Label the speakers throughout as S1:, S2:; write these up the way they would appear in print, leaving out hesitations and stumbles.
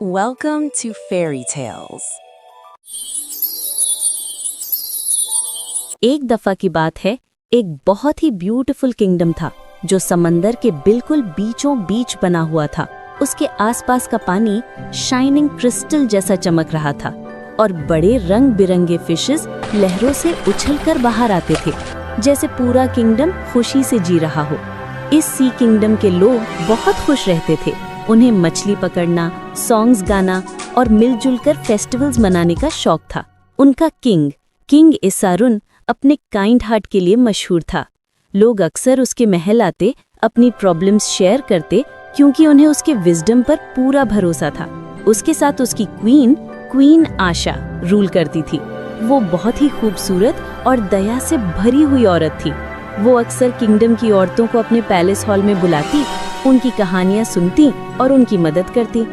S1: Welcome to Fairy Tales.
S2: एक दफा की बात है, एक बहुत ही ब्यूटीफुल किंगडम था जो समंदर के बिल्कुल बीचों बीच बना हुआ था। उसके आसपास का पानी शाइनिंग क्रिस्टल जैसा चमक रहा था और बड़े रंग बिरंगे फिशेस लहरों से उछलकर बाहर आते थे, जैसे पूरा किंगडम खुशी से जी रहा हो। इस सी किंगडम के लोग बहुत खुश रहते थे। उन्हें मछली पकड़ना, सॉन्ग्स गाना और मिलजुल कर फेस्टिवल्स मनाने का शौक था। उनका किंग इसारुन अपने काइंड हार्ट के लिए मशहूर था। लोग अक्सर उसके महल आते, अपनी प्रॉब्लम्स शेयर करते, क्योंकि उन्हें उसके विजडम पर पूरा भरोसा था। उसके साथ उसकी क्वीन आशा रूल करती थी। वो बहुत ही खूबसूरत और दया से भरी हुई औरत थी। वो अक्सर किंगडम की औरतों को अपने पैलेस हॉल में बुलाती, उनकी कहानियां सुनती और उनकी मदद करती।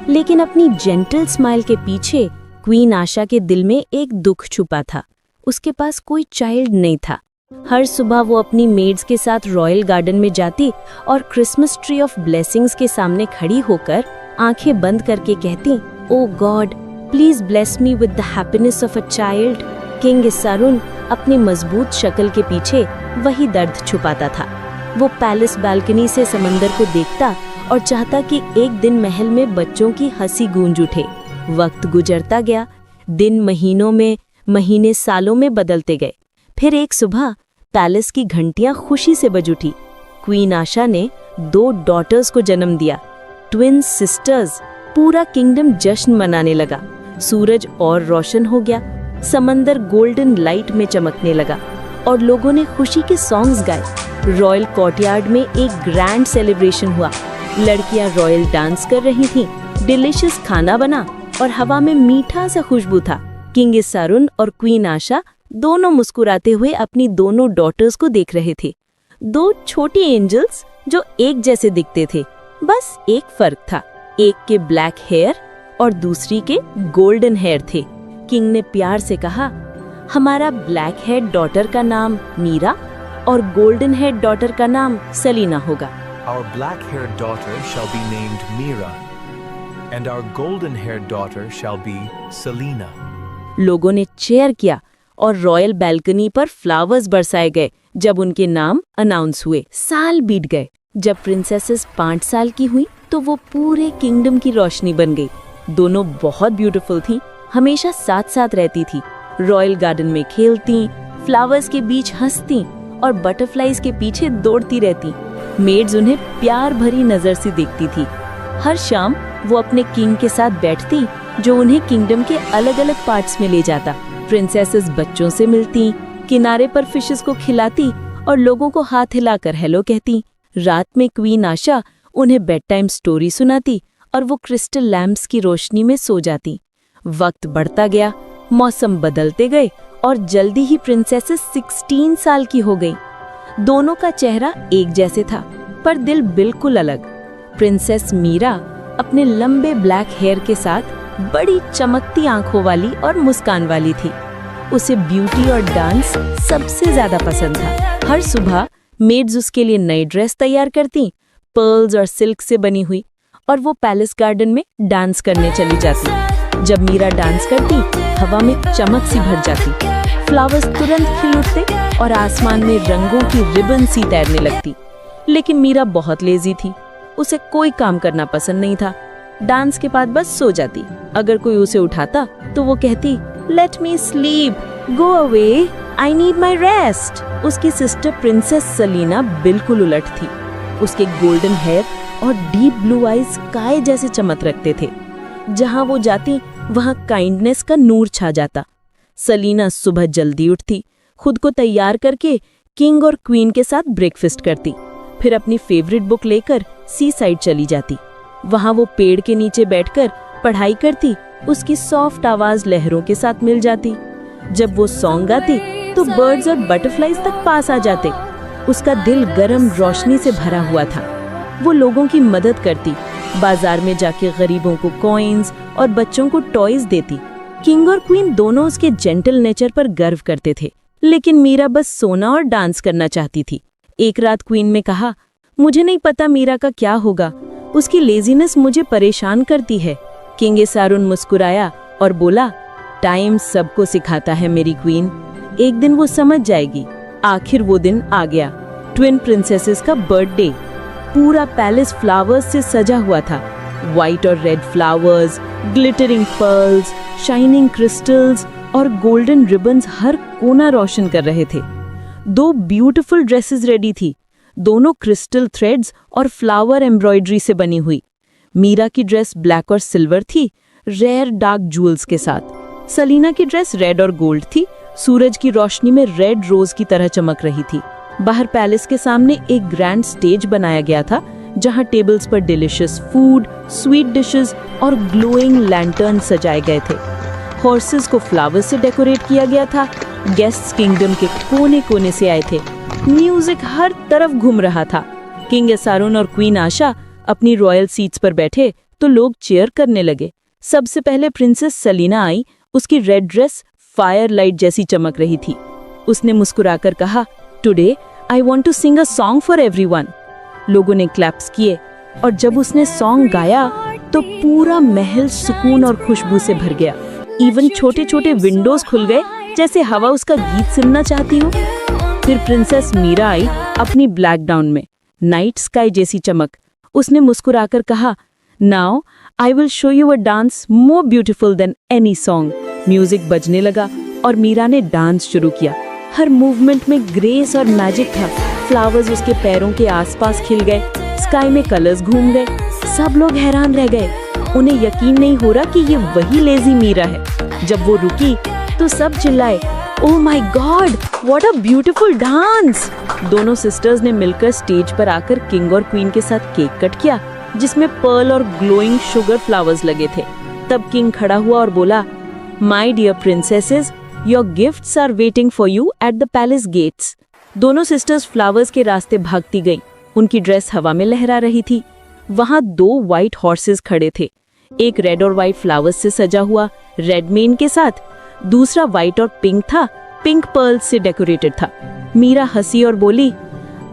S2: लेकिन अपनी जेंटल स्माइल के पीछे क्वीन आशा के दिल में एक दुख छुपा था। उसके पास कोई चाइल्ड नहीं था। हर सुबह वो अपनी मेड्स के साथ रॉयल गार्डन में जाती और क्रिसमस ट्री ऑफ ब्लेसिंग्स के सामने खड़ी होकर आंखें बंद करके कहती, oh God, please bless me with the happiness of a child. King इसारुन अपनी मजबूत शक्ल के पीछे वही दर्द छुपाता था। वो पैलेस बालकनी से समंदर को देखता और चाहता कि एक दिन महल में बच्चों की हंसी गूंज उठे। वक्त गुजरता गया, दिन महीनों में, महीने सालों में बदलते गए। फिर एक सुबह पैलेस की घंटियां खुशी से बज उठी। क्वीन आशा ने 2 डॉटर्स को जन्म दिया, ट्विन सिस्टर्स। पूरा किंगडम जश्न मनाने लगा। सूरज और रोशन हो गया, समंदर गोल्डन लाइट में चमकने लगा और लोगों ने खुशी के सॉन्ग्स गाए। रॉयल कोर्टयार्ड में एक ग्रैंड सेलिब्रेशन हुआ। लड़कियां रॉयल डांस कर रही थीं, डिलिशियस खाना बना और हवा में मीठा सा खुशबू था। किंग इसारुन और क्वीन आशा दोनों मुस्कुराते हुए अपनी दोनों डॉटर्स को देख रहे थे। 2 छोटी एंजल्स जो एक जैसे दिखते थे। बस एक फर्क था, एक के ब्लैक हेयर और दूसरी के गोल्डन हेयर थे। किंग ने प्यार से कहा, हमारा ब्लैक हेयर डॉटर का नाम मीरा और गोल्डन हेयर डॉटर का नाम सलीना होगा।
S3: Our black-haired daughter shall be named Mira, and our golden-haired daughter shall be Selena.
S2: लोगों ने चेयर किया और रॉयल बैल्कनी पर फ्लावर्स बरसाए गए जब उनके नाम अनाउंस हुए। साल बीत गए। जब प्रिंसेसेस 5 साल की हुई तो वो पूरे किंगडम की रोशनी बन गई। दोनों बहुत ब्यूटीफुल थीं, हमेशा साथ साथ रहती थी। रॉयल गार्डन में खेलती, फ्लावर्स के बीच हंसती और बटरफ्लाईज के पीछे दौड़ती रहती। मेड्स उन्हें प्यार भरी नजर से देखती थी। हर शाम वो अपने किंग के साथ बैठती, जो उन्हें किंगडम के अलग अलग पार्ट्स में ले जाता। प्रिंसेसेस बच्चों से मिलती, किनारे पर फिशेस को खिलाती और लोगों को हाथ हिलाकर हेलो कहती। रात में क्वीन आशा उन्हें बेड टाइम स्टोरी सुनाती और वो क्रिस्टल लैम्प्स की रोशनी में सो जाती। वक्त बढ़ता गया, मौसम बदलते गए और जल्दी ही प्रिंसेसेस 16 साल की हो गई। दोनों का चेहरा एक जैसे था, पर दिल बिल्कुल अलग। प्रिंसेस मीरा अपने लंबे ब्लैक हेयर के साथ बड़ी चमकती आंखों वाली और मुस्कान वाली थी। उसे ब्यूटी और डांस सबसे ज्यादा पसंद था। हर सुबह मेड्स उसके लिए नई ड्रेस तैयार करती, पर्ल्स और सिल्क से बनी हुई, और वो पैलेस गार्डन में डांस करने चली जाती। जब मीरा डांस करती, हवा में चमक सी भर जाती। फ्लावर्स तुरंत खिल उठते और आसमान में रंगों की रिबन सी तैरने लगती। लेकिन मीरा बहुत लेजी थी। उसे कोई काम करना पसंद नहीं था। डांस के बाद बस सो जाती। अगर कोई उसे उठाता तो वो कहती, let me sleep, go away, I need my rest. उसकी सिस्टर प्रिंसेस सलीना बिल्कुल उलट थी। उसके गोल्डन हेयर और डीप ब्लू आईज काय जैसे चमक रखते थे। जहां वो जाती वहां काइंडनेस का नूर छा जाता। सलीना सुबह जल्दी उठती, खुद को तैयार करके किंग और क्वीन के साथ ब्रेकफास्ट करती, फिर अपनी फेवरेट बुक लेकर सी साइड चली जाती। वहां वो पेड़ के नीचे बैठकर पढ़ाई करती। उसकी सॉफ्ट आवाज लहरों के साथ मिल जाती। जब वो सॉन्ग गाती तो बर्ड्स और बटरफ्लाईज तक पास आ जाते। उसका दिल गर्म रोशनी से भरा हुआ था। वो लोगों की मदद करती, बाजार में जाके गरीबों को कॉइन्स और बच्चों को टॉयज देती। किंग और क्वीन दोनों उसके जेंटल नेचर पर गर्व करते थे, लेकिन मीरा बस सोना और डांस करना चाहती थी। एक रात क्वीन ने कहा, मुझे नहीं पता मीरा का क्या होगा, उसकी लेजीनेस मुझे परेशान करती है। किंग एसारुन मुस्कुराया और बोला, टाइम सबको सिखाता है मेरी क्वीन, एक दिन वो समझ जाएगी। आखिर वो दिन आ गया, ट्विन प्रिंसेसेस का बर्थडे। पूरा पैलेस फ्लावर्स से सजा हुआ था। व्हाइट और red flowers, glittering pearls, shining crystals और गोल्डन रिबन्स हर कोना रोशन कर रहे थे। 2 ब्यूटीफुल ड्रेसेस रेडी थी, दोनों क्रिस्टल थ्रेड्स और फ्लावर एम्ब्रॉयडरी से बनी हुई। मीरा की ड्रेस ब्लैक और सिल्वर थी, रेयर डार्क जूल्स के साथ। सलीना की ड्रेस रेड और गोल्ड थी, सूरज की रोशनी में रेड रोज की तरह चमक रही थी। बाहर पैलेस के सामने एक ग्रैंड स्टेज बनाया गया था, जहां टेबल्स पर डिलिशियस फूड, स्वीट डिशेस और ग्लोइंग लैंटर्न सजाए गए थे। हॉर्सेस को फ्लावर्स से डेकोरेट किया गया था। गेस्ट्स किंगडम के कोने कोने से आए थे। म्यूजिक हर तरफ घूम रहा था। किंग एसारुन और क्वीन आशा अपनी रॉयल सीट्स पर बैठे तो लोग चीयर करने लगे। सबसे पहले प्रिंसेस सलीना आई। उसकी रेड ड्रेस फायर लाइट जैसी चमक रही थी। उसने मुस्कुराकर कहा, today I want to sing a song for everyone. लोगों ने क्लैप्स किए और जब उसने सॉन्ग गाया तो पूरा महल सुकून और खुशबू से भर गया। इवन छोटे छोटे विंडोज खुल गए, जैसे हवा उसका गीत सुनना चाहती हो। फिर प्रिंसेस मीरा आई अपनी ब्लैक गाउन में, नाइट स्काई जैसी चमक। उसने मुस्कुराकर कहा, now I will show you a dance more beautiful then any song. Music बजने लगा और मीरा ने डांस शुरू किया। हर मूवमेंट में ग्रेस और मैजिक था। फ्लावर्स उसके पैरों के आसपास खिल गए, स्काई में कलर्स घूम गए। सब लोग हैरान रह गए। उन्हें यकीन नहीं हो रहा कि ये वही लेजी मीरा है। जब वो रुकी तो सब चिल्लाए, oh my God, what a beautiful dance. दोनों सिस्टर्स ने मिलकर स्टेज पर आकर किंग और क्वीन के साथ केक कट किया, जिसमें पर्ल और ग्लोइंग शुगर फ्लावर्स लगे थे। तब किंग खड़ा हुआ और बोला, my dear princesses, your gifts are waiting for you at the palace gates. दोनों सिस्टर्स फ्लावर्स के रास्ते भागती गईं। उनकी ड्रेस हवा में लहरा रही थी। वहां 2 व्हाइट हॉर्सेस खड़े थे, एक रेड और व्हाइट फ्लावर्स से सजा हुआ रेड मेन के साथ, दूसरा व्हाइट और पिंक था, पिंक पर्ल्स से डेकोरेटेड था। मीरा हंसी और बोली,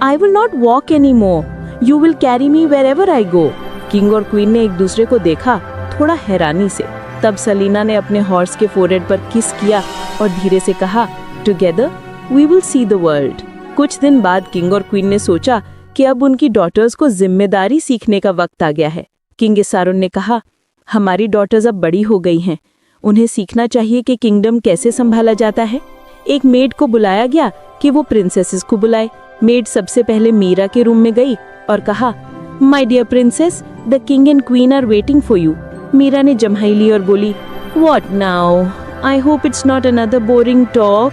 S2: I will not walk any more, you will carry me wherever I go. King और क्वीन ने एक दूसरे को देखा, थोड़ा हैरानी से। तब सलीना ने अपने हॉर्स के फोरहेड पर किस किया और धीरे से कहा, together we will see the world. कुछ दिन बाद किंग और क्वीन ने सोचा कि अब उनकी डॉटर्स को जिम्मेदारी सीखने का वक्त आ गया है। किंग एसारुन ने कहा, हमारी डॉटर्स अब बड़ी हो गई हैं, उन्हें सीखना चाहिए कि किंगडम कैसे संभाला जाता है। एक मेड को बुलाया गया कि वो प्रिंसेसेस को बुलाए। मेड सबसे पहले मीरा के रूम में गई और कहा, my dear princess, the king and queen are waiting for you. Meera ने जम्हाई ली और बोली, what now, I hope it's not another boring talk.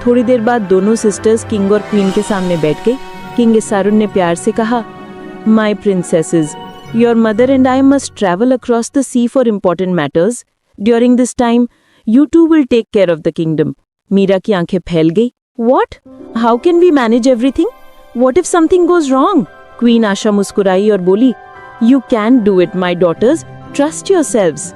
S2: थोड़ी देर बाद दोनों सिस्टर्स किंग और क्वीन के सामने बैठ गई। किंग एसारुन ने प्यार से कहा, my princesses, your mother and I must travel across the sea for important matters. During this time you two will take care of the kingdom. Meera की आंखें फैल गई। What, how can we manage everything? What if something goes wrong? Queen Asha मुस्कुराई और बोली, you can do it my daughters, trust yourselves.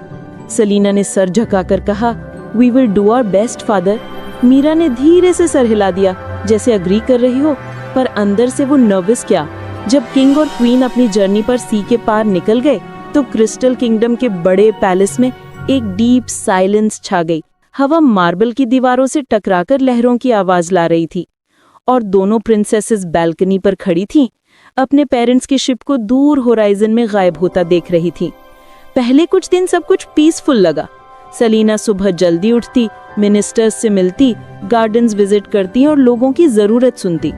S2: Salina ने सर झुकाकर कहा, we will do our best father. Meera ने धीरे से सर हिला दिया, जैसे अग्री कर रही हो, पर अंदर से वो नर्वस क्या। जब किंग और क्वीन अपनी जर्नी पर सी के पार निकल गए तो क्रिस्टल किंगडम के बड़े पैलेस में एक डीप साइलेंस छा गई। हवा मार्बल की दीवारों से टकराकर लहरों की आवाज ला रही थी और दोनों प्रिंसेसेस बैल्कनी पर खड़ी थीं, अपने पेरेंट्स की शिप को दूर होराइजन में गायब होता देख रही थीं। पहले कुछ दिन सब कुछ पीसफुल लगा। सलीना सुबह जल्दी उठती, मिनिस्टर्स से मिलती, गार्डन्स विजिट करती और लोगों की जरूरत सुनती।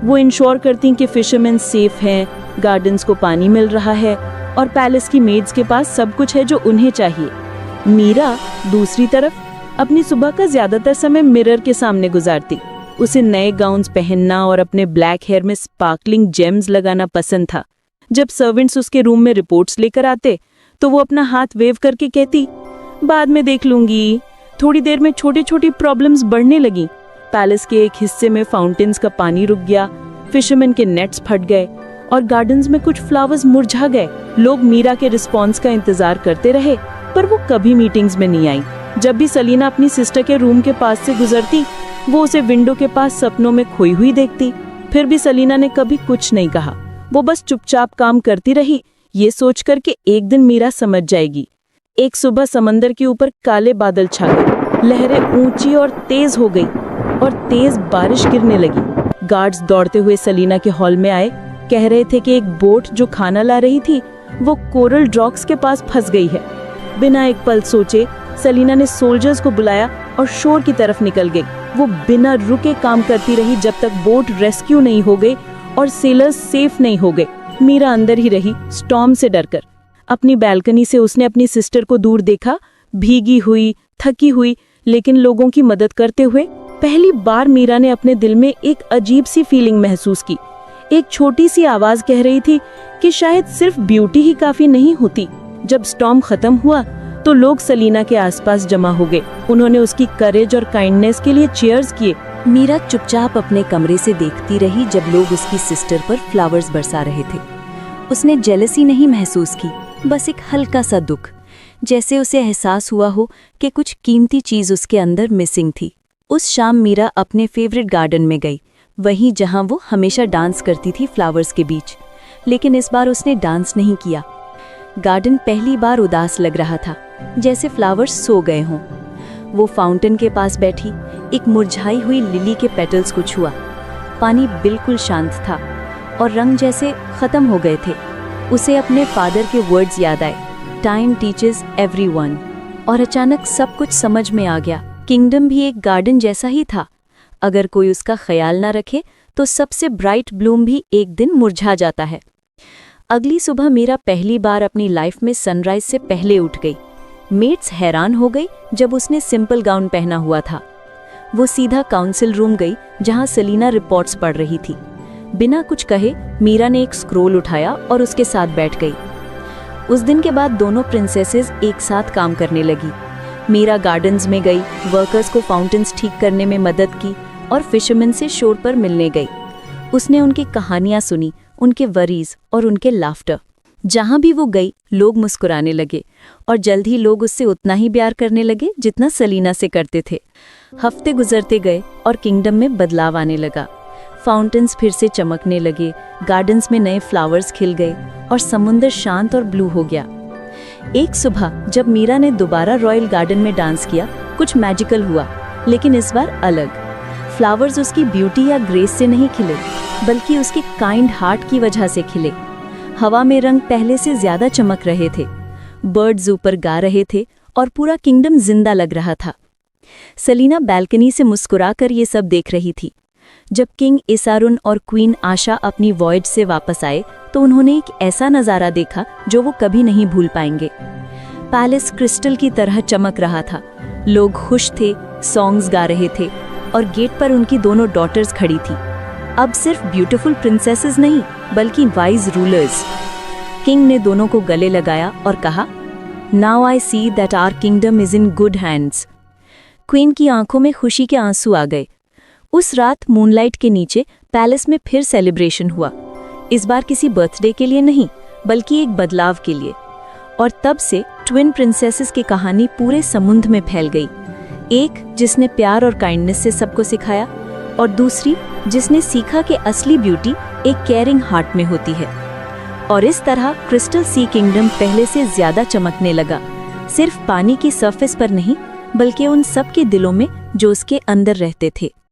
S2: वो इंश्योर करती कि फिशरमैन सेफ हैं, गार्डन्स को पानी मिल रहा है और पैलेस की मेड्स के पास सब कुछ है जो उन्हें चाहिए। मीरा दूसरी तरफ अपनी सुबह का ज्यादातर समय मिरर के सामने गुजारती। उसे नए गाउन्स पहनना और अपने ब्लैक हेयर में स्पार्कलिंग जेम्स लगाना पसंद था। जब सर्वेंट्स उसके रूम में रिपोर्ट्स लेकर आते तो वो अपना हाथ वेव करके कहती, बाद में देख लूंगी। थोड़ी देर में छोटी छोटी प्रॉब्लम्स बढ़ने लगी। पैलेस के एक हिस्से में फाउंटेन्स का पानी रुक गया, फिशरमैन के नेट्स फट गए और गार्डन्स में कुछ फ्लावर्स मुरझा गए। लोग मीरा के रिस्पॉन्स का इंतजार करते रहे, पर वो कभी मीटिंग्स में नहीं आई। जब भी सलीना अपनी सिस्टर के रूम के पास से गुजरती, वो उसे विंडो के पास सपनों में खोई हुई देखती। फिर भी सलीना ने कभी कुछ नहीं कहा। वो बस चुपचाप काम करती रही, ये सोचकर कि एक दिन मीरा समझ जाएगी। एक सुबह समंदर के ऊपर काले बादल छा गए, लहरें ऊंची और तेज हो गई और तेज बारिश गिरने लगी। गार्ड्स दौड़ते हुए सलीना के हॉल में आए, कह रहे थे कि एक बोट जो खाना ला रही थी वो कोरल रॉक्स के पास फंस गई है। बिना एक पल सोचे सलीना ने सोल्जर्स को बुलाया और शोर की तरफ निकल गई। वो बिना रुके काम करती रही जब तक बोट रेस्क्यू नहीं हो गई और सेलर्स सेफ नहीं हो गए। मीरा अंदर ही रही, स्टॉर्म से डरकर। अपनी बैल्कनी से उसने अपनी सिस्टर को दूर देखा, भीगी हुई, थकी हुई, लेकिन लोगों की मदद करते हुए। पहली बार मीरा ने अपने दिल में एक अजीब सी फीलिंग महसूस की। एक छोटी सी आवाज कह रही थी कि शायद सिर्फ ब्यूटी ही काफी नहीं होती। जब स्टॉर्म खत्म हुआ तो लोग सलीना के आसपास जमा हो गए। उन्होंने उसकी करेज और काइंडनेस के लिए चीयर्स किए।
S1: मीरा चुपचाप अपने कमरे से देखती रही जब लोग उसकी सिस्टर पर फ्लावर्स बरसा रहे थे। उसने जेलसी नहीं महसूस की, बस एक हल्का सा दुख, जैसे उसे एहसास हुआ हो कि कुछ कीमती चीज उसके अंदर मिसिंग थी। उस शाम मीरा अपने फेवरेट गार्डन में गई, वहीं जहां वो हमेशा डांस करती थी फ्लावर्स के बीच। लेकिन इस बार उसने डांस नहीं किया। गार्डन पहली बार उदास लग रहा था, जैसे फ्लावर्स सो गए हों। वो फाउंटेन के पास बैठी, एक मुरझाई हुई लिली के पेटल्स को छुआ। पानी बिल्कुल शांत था और रंग जैसे खत्म हो गए थे। उसे अपने फादर के वर्ड्स याद आए, टाइम टीचेस एवरीवन। और अचानक सब कुछ समझ में आ गया। किंगडम भी एक गार्डन जैसा ही था। अगर कोई उसका ख्याल ना रखे तो सबसे ब्राइट ब्लूम भी एक दिन मुरझा जाता है। अगली सुबह मीरा पहली बार अपनी लाइफ में सनराइज से पहले उठ गई। मेट्स हैरान हो गई जब उसने सिंपल गाउन पहना हुआ था। वो सीधा काउंसिल रूम गई जहां सलीना रिपोर्ट्स पढ़ रही थी। बिना कुछ कहे मीरा ने एक स्क्रोल उठाया और उसके साथ बैठ गई। उस दिन के बाद दोनों प्रिंसेसेस एक साथ काम करने लगी। मीरा गार्डन्स में गई, वर्कर्स को फाउंटेन्स ठीक करने में मदद की और फिशरमैन से शोर पर मिलने गई। उसने उनकी कहानियां सुनी, उनके वरीज और उनके लाफ्टर। जहां भी वो गई लोग मुस्कुराने लगे और जल्द ही लोग उससे उतना ही प्यार करने लगे जितना सलीना से करते थे। हफ्ते गुजरते गए और किंगडम में बदलाव आने लगा। फाउंटेन्स फिर से चमकने लगे, गार्डन्स में नए फ्लावर्स खिल गए और समुंदर शांत और ब्लू हो गया। एक सुबह जब मीरा ने दोबारा रॉयल गार्डन में डांस किया, कुछ मैजिकल हुआ, लेकिन इस बार अलग। फ्लावर्स उसकी ब्यूटी या ग्रेस से नहीं खिले, बल्कि उसके काइंड हार्ट की वजह से खिले। हवा में रंग पहले से ज्यादा चमक रहे थे, बर्ड्स ऊपर गा रहे थे और पूरा किंगडम जिंदा लग रहा था। सलीना बैल्कनी से मुस्कुराकर ये सब देख रही थी। जब किंग इसारुन और क्वीन आशा अपनी वॉयज से वापस आए तो उन्होंने एक ऐसा नज़ारा देखा जो वो कभी नहीं भूल पाएंगे। पैलेस क्रिस्टल की तरह चमक रहा था, लोग खुश थे, सॉन्ग्स गा रहे थे और गेट पर उनकी दोनों डॉटर्स खड़ी थी। अब सिर्फ ब्यूटीफुल प्रिंसेसेस नहीं, बल्कि वाइज रूलर्स। किंग ने दोनों को गले लगाया और कहा, now I see that our kingdom is in good hands. Queen की आंखों में खुशी के आंसू आ गए। उस रात मूनलाइट के नीचे पैलेस में फिर सेलिब्रेशन हुआ। इस बार किसी बर्थडे के लिए नहीं, बल्कि एक बदलाव के लिए। और तब से ट्विन प्रिंसेसेस की कहानी पूरे समुद्र में फैल गई। एक जिसने प्यार और काइंडनेस से सबको सिखाया और दूसरी जिसने सीखा कि असली ब्यूटी एक केयरिंग हार्ट में होती है। और इस तरह क्रिस्टल सी किंगडम पहले से ज्यादा चमकने लगा, सिर्फ पानी की सरफेस पर नहीं, बल्कि उन सब के दिलों में जो उसके अंदर रहते थे।